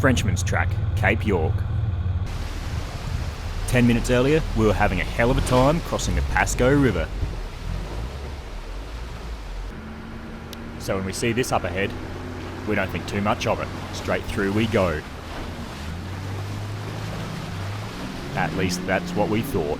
Frenchman's Track, Cape York. 10 minutes earlier, we were having a hell of a time crossing the Pasco River. So when we see this up ahead, we don't think too much of it. Straight through we go. At least that's what we thought.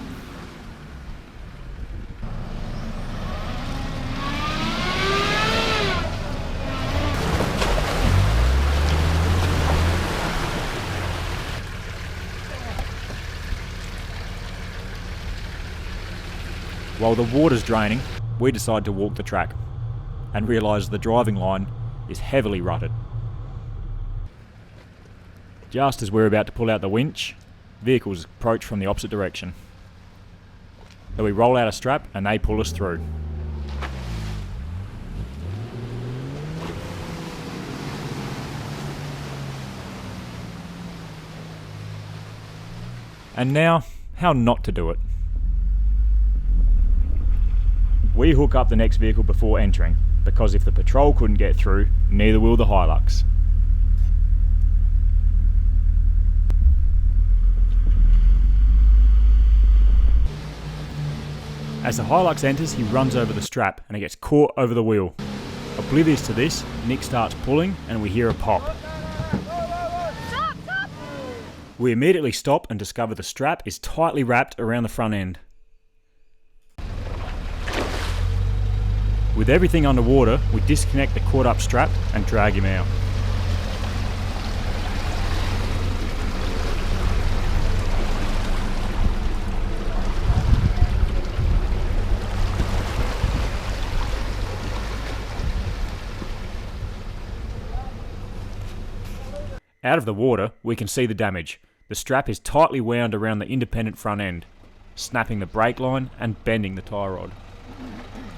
While the water's draining, we decide to walk the track and realise the driving line is heavily rutted. Just as we're about to pull out the winch, vehicles approach from the opposite direction. So we roll out a strap and they pull us through. And now, how not to do it? We hook up the next vehicle before entering, because if the patrol couldn't get through, neither will the Hilux. As the Hilux enters, he runs over the strap and it gets caught over the wheel. Oblivious to this, Nick starts pulling and we hear a pop. Stop! We immediately stop and discover the strap is tightly wrapped around the front end. With everything underwater, we disconnect the caught up strap and drag him out. Out of the water, we can see the damage. The strap is tightly wound around the independent front end, snapping the brake line and bending the tie rod.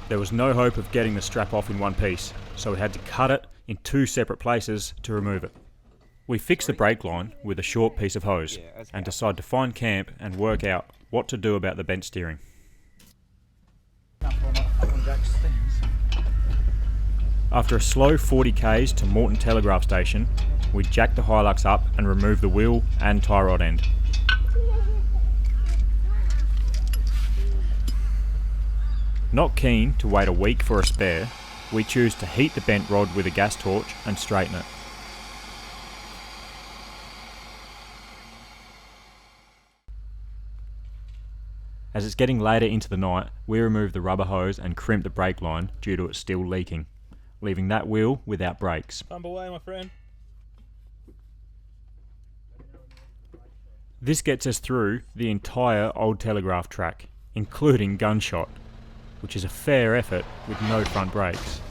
There was no hope of getting the strap off in one piece, so we had to cut it in two separate places to remove it. We fix the brake line with a short piece of hose and decide to find camp and work out what to do about the bent steering. After a slow 40 k's to Moreton Telegraph Station, we jack the Hilux up and remove the wheel and tie rod end. Not keen to wait a week for a spare, we choose to heat the bent rod with a gas torch and straighten it. As it's getting later into the night, we remove the rubber hose and crimp the brake line due to it still leaking, leaving that wheel without brakes. Pump away, my friend. This gets us through the entire old telegraph track, including Gunshot, which is a fair effort with no front brakes.